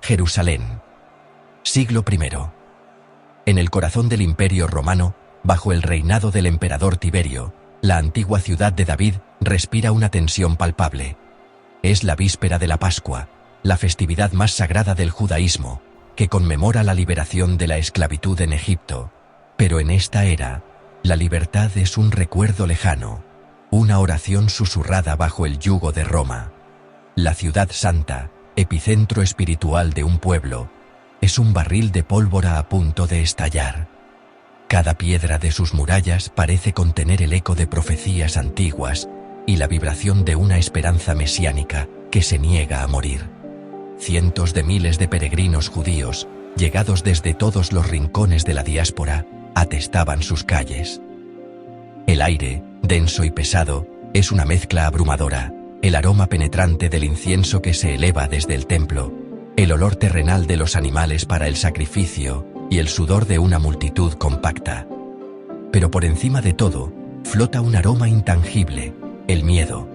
Jerusalén. Siglo I. En el corazón del Imperio Romano, bajo el reinado del emperador Tiberio, la antigua ciudad de David respira una tensión palpable. Es la víspera de la Pascua, la festividad más sagrada del judaísmo, que conmemora la liberación de la esclavitud en Egipto. Pero en esta era, la libertad es un recuerdo lejano, una oración susurrada bajo el yugo de Roma. La ciudad santa, epicentro espiritual de un pueblo, es un barril de pólvora a punto de estallar. Cada piedra de sus murallas parece contener el eco de profecías antiguas y la vibración de una esperanza mesiánica que se niega a morir. Cientos de miles de peregrinos judíos, llegados desde todos los rincones de la diáspora, atestaban sus calles. El aire, denso y pesado, es una mezcla abrumadora, el aroma penetrante del incienso que se eleva desde el templo, el olor terrenal de los animales para el sacrificio y el sudor de una multitud compacta. Pero por encima de todo, flota un aroma intangible, el miedo.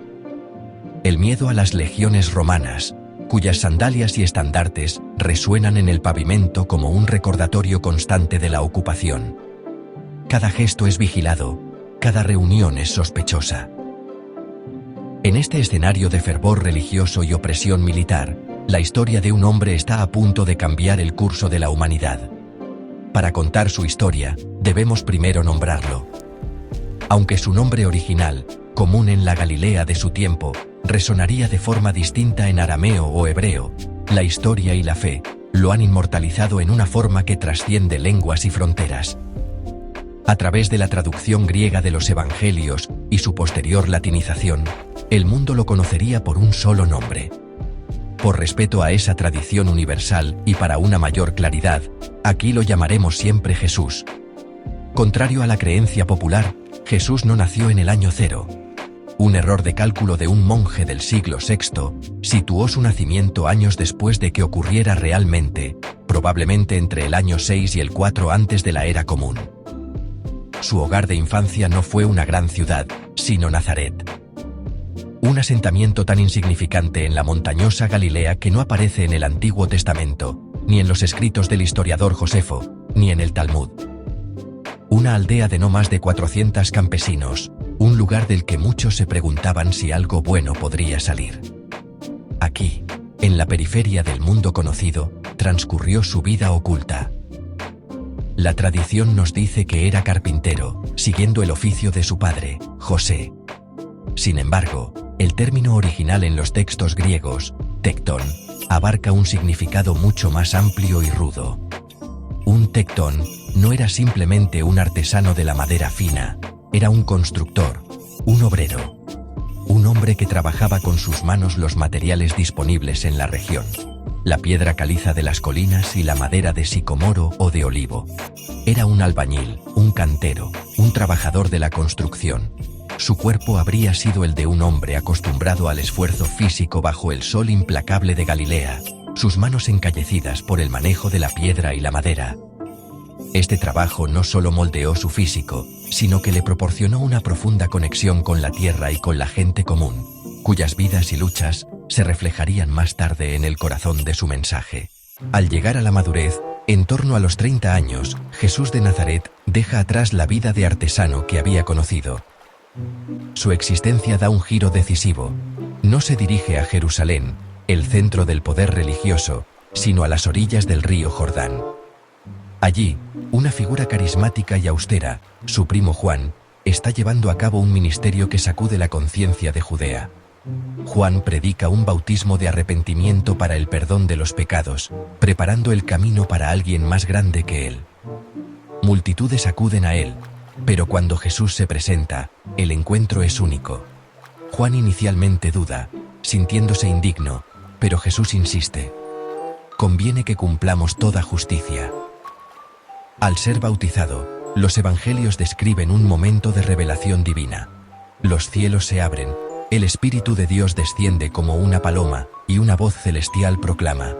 El miedo a las legiones romanas, cuyas sandalias y estandartes resuenan en el pavimento como un recordatorio constante de la ocupación. Cada gesto es vigilado, cada reunión es sospechosa. En este escenario de fervor religioso y opresión militar, la historia de un hombre está a punto de cambiar el curso de la humanidad. Para contar su historia, debemos primero nombrarlo. Aunque su nombre original, común en la Galilea de su tiempo, resonaría de forma distinta en arameo o hebreo, la historia y la fe lo han inmortalizado en una forma que trasciende lenguas y fronteras. A través de la traducción griega de los evangelios y su posterior latinización, el mundo lo conocería por un solo nombre. Por respeto a esa tradición universal y para una mayor claridad, aquí lo llamaremos siempre Jesús. Contrario a la creencia popular, Jesús no nació en el año 0. Un error de cálculo de un monje del siglo VI situó su nacimiento años después de que ocurriera realmente, probablemente entre el año 6 y el 4 antes de la era común. Su hogar de infancia no fue una gran ciudad, sino Nazaret. Un asentamiento tan insignificante en la montañosa Galilea que no aparece en el Antiguo Testamento, ni en los escritos del historiador Josefo, ni en el Talmud. Una aldea de no más de 400 campesinos, un lugar del que muchos se preguntaban si algo bueno podría salir. Aquí, en la periferia del mundo conocido, transcurrió su vida oculta. La tradición nos dice que era carpintero, siguiendo el oficio de su padre, José. Sin embargo, el término original en los textos griegos, tectón, abarca un significado mucho más amplio y rudo. Un tectón no era simplemente un artesano de la madera fina, era un constructor, un obrero, un hombre que trabajaba con sus manos los materiales disponibles en la región, la piedra caliza de las colinas y la madera de sicomoro o de olivo. Era un albañil, un cantero, un trabajador de la construcción. Su cuerpo habría sido el de un hombre acostumbrado al esfuerzo físico bajo el sol implacable de Galilea, sus manos encallecidas por el manejo de la piedra y la madera. Este trabajo no solo moldeó su físico, sino que le proporcionó una profunda conexión con la tierra y con la gente común, cuyas vidas y luchas se reflejarían más tarde en el corazón de su mensaje. Al llegar a la madurez, en torno a los 30 años, Jesús de Nazaret deja atrás la vida de artesano que había conocido. Su existencia da un giro decisivo. No se dirige a Jerusalén, el centro del poder religioso, sino a las orillas del río Jordán. Allí, una figura carismática y austera, su primo Juan, está llevando a cabo un ministerio que sacude la conciencia de Judea. Juan predica un bautismo de arrepentimiento para el perdón de los pecados, preparando el camino para alguien más grande que él. Multitudes acuden a él, pero cuando Jesús se presenta, el encuentro es único. Juan inicialmente duda, sintiéndose indigno, pero Jesús insiste. Conviene que cumplamos toda justicia. Al ser bautizado, los evangelios describen un momento de revelación divina. Los cielos se abren, el Espíritu de Dios desciende como una paloma, y una voz celestial proclama: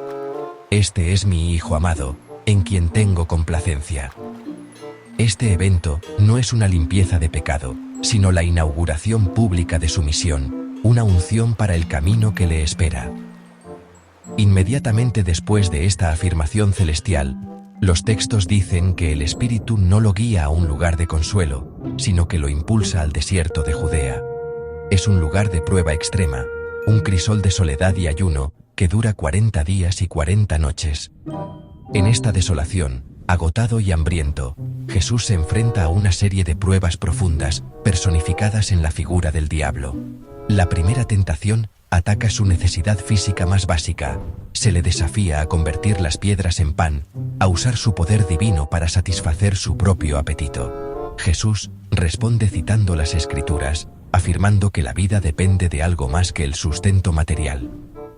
«Este es mi Hijo amado, en quien tengo complacencia». Este evento no es una limpieza de pecado, sino la inauguración pública de su misión, una unción para el camino que le espera. Inmediatamente después de esta afirmación celestial, los textos dicen que el Espíritu no lo guía a un lugar de consuelo, sino que lo impulsa al desierto de Judea. Es un lugar de prueba extrema, un crisol de soledad y ayuno que dura 40 días y 40 noches. En esta desolación, agotado y hambriento, Jesús se enfrenta a una serie de pruebas profundas, personificadas en la figura del diablo. La primera tentación ataca su necesidad física más básica. Se le desafía a convertir las piedras en pan, a usar su poder divino para satisfacer su propio apetito. Jesús responde citando las Escrituras, afirmando que la vida depende de algo más que el sustento material.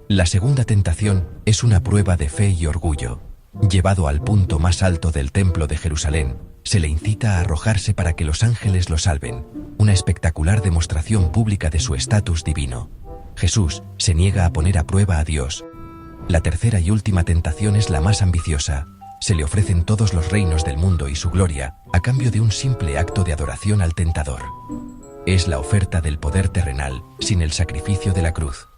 La segunda tentación es una prueba de fe y orgullo. Llevado al punto más alto del templo de Jerusalén, se le incita a arrojarse para que los ángeles lo salven, una espectacular demostración pública de su estatus divino. Jesús se niega a poner a prueba a Dios. La tercera y última tentación es la más ambiciosa. Se le ofrecen todos los reinos del mundo y su gloria, a cambio de un simple acto de adoración al tentador. Es la oferta del poder terrenal, sin el sacrificio de la cruz.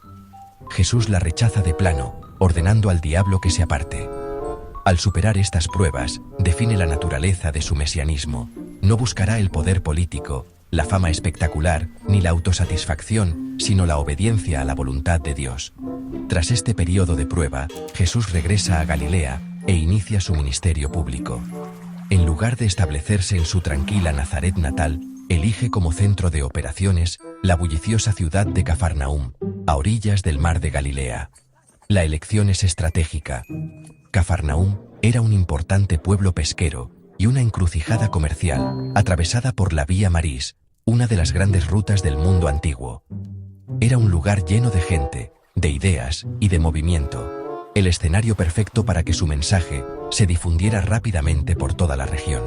Jesús la rechaza de plano, ordenando al diablo que se aparte. Al superar estas pruebas, define la naturaleza de su mesianismo. No buscará el poder político, la fama espectacular, ni la autosatisfacción, sino la obediencia a la voluntad de Dios. Tras este periodo de prueba, Jesús regresa a Galilea e inicia su ministerio público. En lugar de establecerse en su tranquila Nazaret natal, elige como centro de operaciones la bulliciosa ciudad de Cafarnaúm, a orillas del mar de Galilea. La elección es estratégica. Cafarnaúm era un importante pueblo pesquero y una encrucijada comercial, atravesada por la Vía Maris, una de las grandes rutas del mundo antiguo. Era un lugar lleno de gente, de ideas y de movimiento, el escenario perfecto para que su mensaje se difundiera rápidamente por toda la región.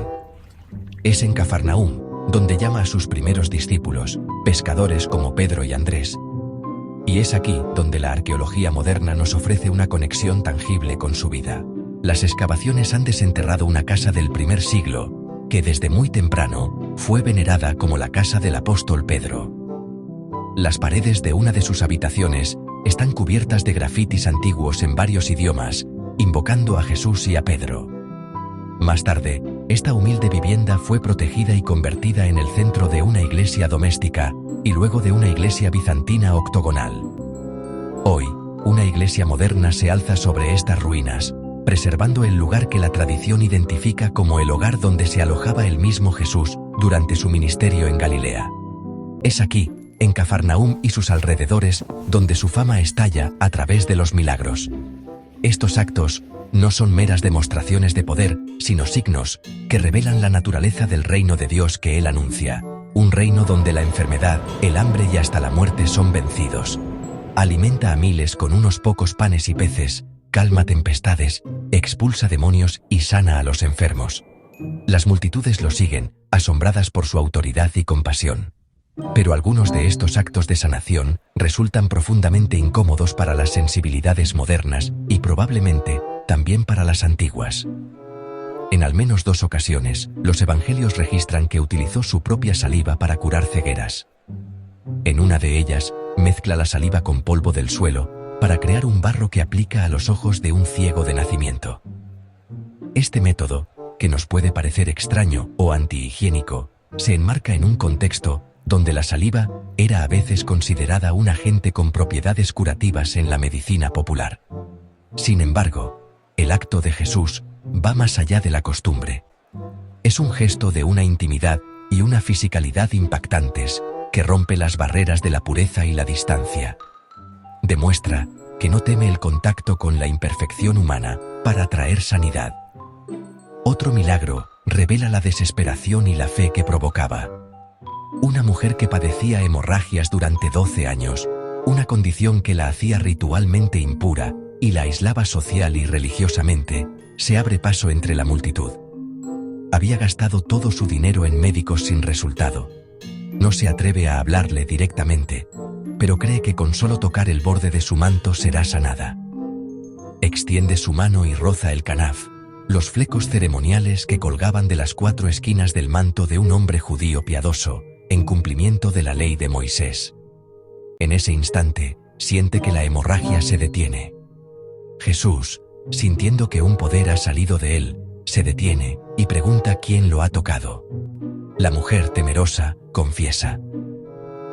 Es en Cafarnaúm donde llama a sus primeros discípulos, pescadores como Pedro y Andrés. Y es aquí donde la arqueología moderna nos ofrece una conexión tangible con su vida. Las excavaciones han desenterrado una casa del primer siglo, que desde muy temprano fue venerada como la casa del apóstol Pedro. Las paredes de una de sus habitaciones están cubiertas de grafitis antiguos en varios idiomas, invocando a Jesús y a Pedro. Más tarde, esta humilde vivienda fue protegida y convertida en el centro de una iglesia doméstica, y luego de una iglesia bizantina octogonal. Hoy, una iglesia moderna se alza sobre estas ruinas, preservando el lugar que la tradición identifica como el hogar donde se alojaba el mismo Jesús durante su ministerio en Galilea. Es aquí, en Cafarnaúm y sus alrededores, donde su fama estalla a través de los milagros. Estos actos no son meras demostraciones de poder, sino signos que revelan la naturaleza del reino de Dios que él anuncia. Un reino donde la enfermedad, el hambre y hasta la muerte son vencidos. Alimenta a miles con unos pocos panes y peces, calma tempestades, expulsa demonios y sana a los enfermos. Las multitudes lo siguen, asombradas por su autoridad y compasión. Pero algunos de estos actos de sanación resultan profundamente incómodos para las sensibilidades modernas y probablemente también para las antiguas. En al menos 2 ocasiones, los evangelios registran que utilizó su propia saliva para curar cegueras. En una de ellas, mezcla la saliva con polvo del suelo para crear un barro que aplica a los ojos de un ciego de nacimiento. Este método, que nos puede parecer extraño o antihigiénico, se enmarca en un contexto donde la saliva era a veces considerada un agente con propiedades curativas en la medicina popular. Sin embargo, el acto de Jesús va más allá de la costumbre. Es un gesto de una intimidad y una fisicalidad impactantes que rompe las barreras de la pureza y la distancia. Demuestra que no teme el contacto con la imperfección humana para traer sanidad. Otro milagro revela la desesperación y la fe que provocaba. Una mujer que padecía hemorragias durante 12 años, una condición que la hacía ritualmente impura y la aislaba social y religiosamente, se abre paso entre la multitud. Había gastado todo su dinero en médicos sin resultado. No se atreve a hablarle directamente, pero cree que con solo tocar el borde de su manto será sanada. Extiende su mano y roza el canaf, los flecos ceremoniales que colgaban de las 4 esquinas del manto de un hombre judío piadoso, en cumplimiento de la ley de Moisés. En ese instante, siente que la hemorragia se detiene. Jesús, sintiendo que un poder ha salido de él, se detiene y pregunta quién lo ha tocado. La mujer, temerosa, confiesa.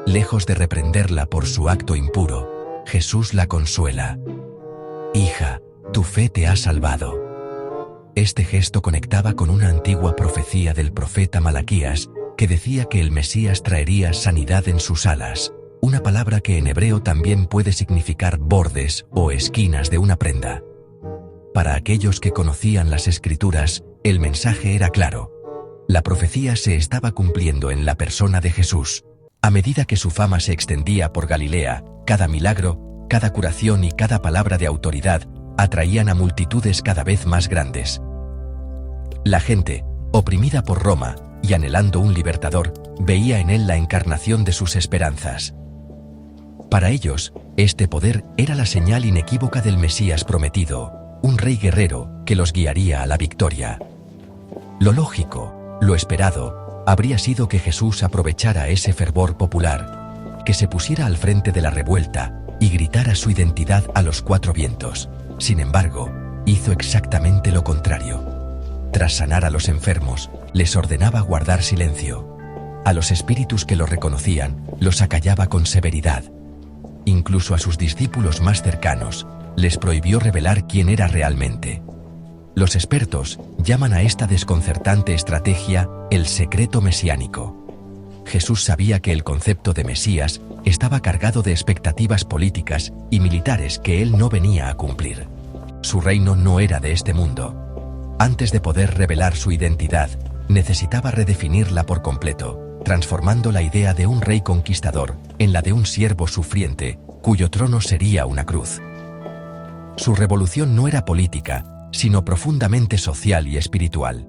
Lejos de reprenderla por su acto impuro, Jesús la consuela. Hija, tu fe te ha salvado. Este gesto conectaba con una antigua profecía del profeta Malaquías que decía que el Mesías traería sanidad en sus alas, una palabra que en hebreo también puede significar bordes o esquinas de una prenda. Para aquellos que conocían las Escrituras, el mensaje era claro. La profecía se estaba cumpliendo en la persona de Jesús. A medida que su fama se extendía por Galilea, cada milagro, cada curación y cada palabra de autoridad atraían a multitudes cada vez más grandes. La gente, oprimida por Roma y anhelando un libertador, veía en él la encarnación de sus esperanzas. Para ellos, este poder era la señal inequívoca del Mesías prometido, un rey guerrero que los guiaría a la victoria. Lo lógico, lo esperado, habría sido que Jesús aprovechara ese fervor popular, que se pusiera al frente de la revuelta y gritara su identidad a los cuatro vientos. Sin embargo, hizo exactamente lo contrario. Tras sanar a los enfermos, les ordenaba guardar silencio. A los espíritus que lo reconocían, los acallaba con severidad. Incluso a sus discípulos más cercanos, les prohibió revelar quién era realmente. Los expertos llaman a esta desconcertante estrategia el secreto mesiánico. Jesús sabía que el concepto de Mesías estaba cargado de expectativas políticas y militares que él no venía a cumplir. Su reino no era de este mundo. Antes de poder revelar su identidad, necesitaba redefinirla por completo, transformando la idea de un rey conquistador en la de un siervo sufriente, cuyo trono sería una cruz. Su revolución no era política, sino profundamente social y espiritual.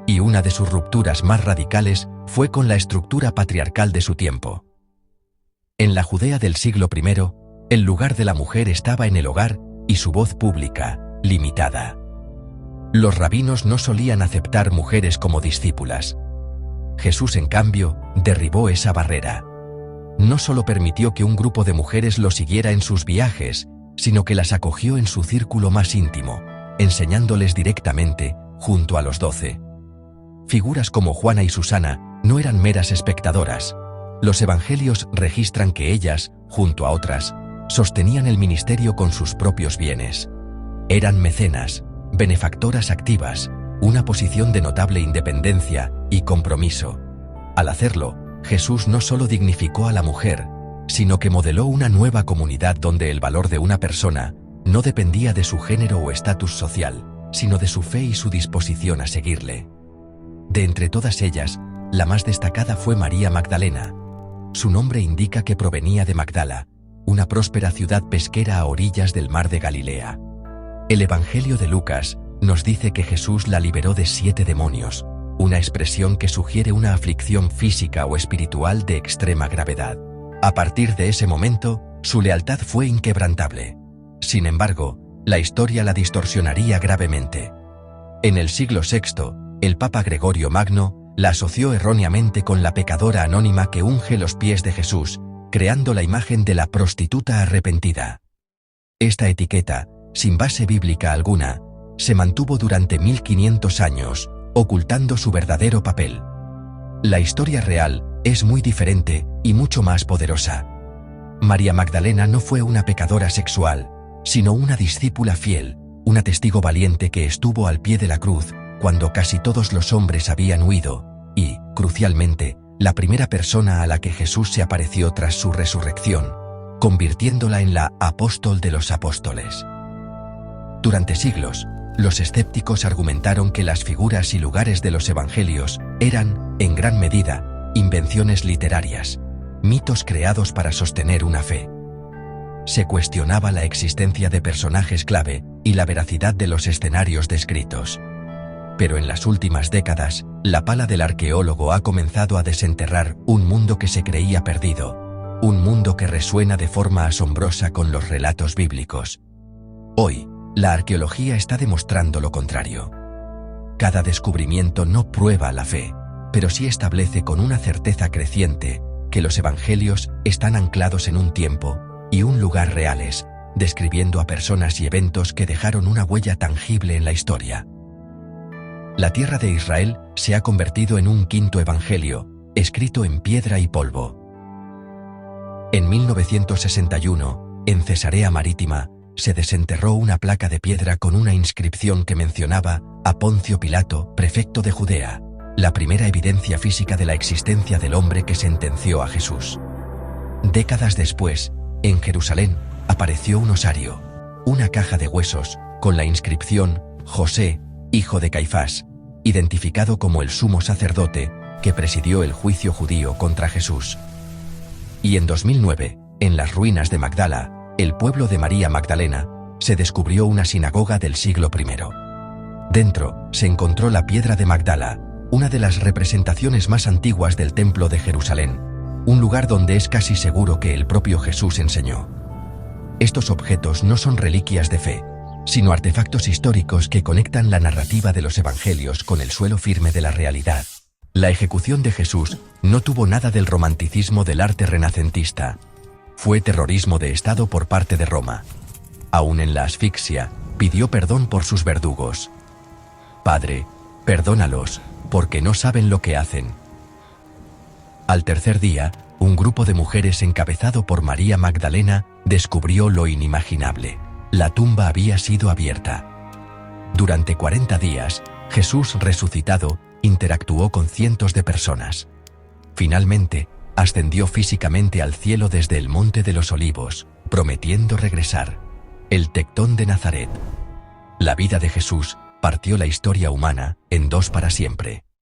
Y una de sus rupturas más radicales fue con la estructura patriarcal de su tiempo. En la Judea del siglo I, el lugar de la mujer estaba en el hogar y su voz pública, limitada. Los rabinos no solían aceptar mujeres como discípulas. Jesús, en cambio, derribó esa barrera. No solo permitió que un grupo de mujeres lo siguiera en sus viajes, sino que las acogió en su círculo más íntimo, enseñándoles directamente, junto a los 12. Figuras como Juana y Susana no eran meras espectadoras. Los evangelios registran que ellas, junto a otras, sostenían el ministerio con sus propios bienes. Eran mecenas, benefactoras activas, una posición de notable independencia y compromiso. Al hacerlo, Jesús no solo dignificó a la mujer, sino que modeló una nueva comunidad donde el valor de una persona no dependía de su género o estatus social, sino de su fe y su disposición a seguirle. De entre todas ellas, la más destacada fue María Magdalena. Su nombre indica que provenía de Magdala, una próspera ciudad pesquera a orillas del mar de Galilea. El Evangelio de Lucas nos dice que Jesús la liberó de 7 demonios, una expresión que sugiere una aflicción física o espiritual de extrema gravedad. A partir de ese momento, su lealtad fue inquebrantable. Sin embargo, la historia la distorsionaría gravemente. En el siglo VI, el Papa Gregorio Magno la asoció erróneamente con la pecadora anónima que unge los pies de Jesús, creando la imagen de la prostituta arrepentida. Esta etiqueta, sin base bíblica alguna, se mantuvo durante 1500 años, ocultando su verdadero papel. La historia real es muy diferente y mucho más poderosa. María Magdalena no fue una pecadora sexual, sino una discípula fiel, una testigo valiente que estuvo al pie de la cruz cuando casi todos los hombres habían huido, y, crucialmente, la primera persona a la que Jesús se apareció tras su resurrección, convirtiéndola en la apóstol de los apóstoles. Durante siglos, los escépticos argumentaron que las figuras y lugares de los evangelios eran, en gran medida, invenciones literarias, mitos creados para sostener una fe. Se cuestionaba la existencia de personajes clave y la veracidad de los escenarios descritos. Pero en las últimas décadas, la pala del arqueólogo ha comenzado a desenterrar un mundo que se creía perdido, un mundo que resuena de forma asombrosa con los relatos bíblicos. Hoy, la arqueología está demostrando lo contrario. Cada descubrimiento no prueba la fe, pero sí establece con una certeza creciente que los evangelios están anclados en un tiempo y un lugar reales, describiendo a personas y eventos que dejaron una huella tangible en la historia. La tierra de Israel se ha convertido en un quinto evangelio, escrito en piedra y polvo. En 1961, en Cesarea Marítima, se desenterró una placa de piedra con una inscripción que mencionaba a Poncio Pilato, prefecto de Judea, la primera evidencia física de la existencia del hombre que sentenció a Jesús. Décadas después, en Jerusalén, apareció un osario, una caja de huesos, con la inscripción José, hijo de Caifás, identificado como el sumo sacerdote que presidió el juicio judío contra Jesús. Y en 2009, en las ruinas de Magdala, el pueblo de María Magdalena, se descubrió una sinagoga del siglo I. Dentro, se encontró la piedra de Magdala, una de las representaciones más antiguas del Templo de Jerusalén, un lugar donde es casi seguro que el propio Jesús enseñó. Estos objetos no son reliquias de fe, sino artefactos históricos que conectan la narrativa de los evangelios con el suelo firme de la realidad. La ejecución de Jesús no tuvo nada del romanticismo del arte renacentista. Fue terrorismo de Estado por parte de Roma. Aún en la asfixia, pidió perdón por sus verdugos. Padre, perdónalos, porque no saben lo que hacen. Al tercer día, un grupo de mujeres encabezado por María Magdalena descubrió lo inimaginable. La tumba había sido abierta. Durante 40 días, Jesús resucitado interactuó con cientos de personas. Finalmente, ascendió físicamente al cielo desde el Monte de los Olivos, prometiendo regresar. El Tectón de Nazaret. La vida de Jesús partió la historia humana en dos para siempre.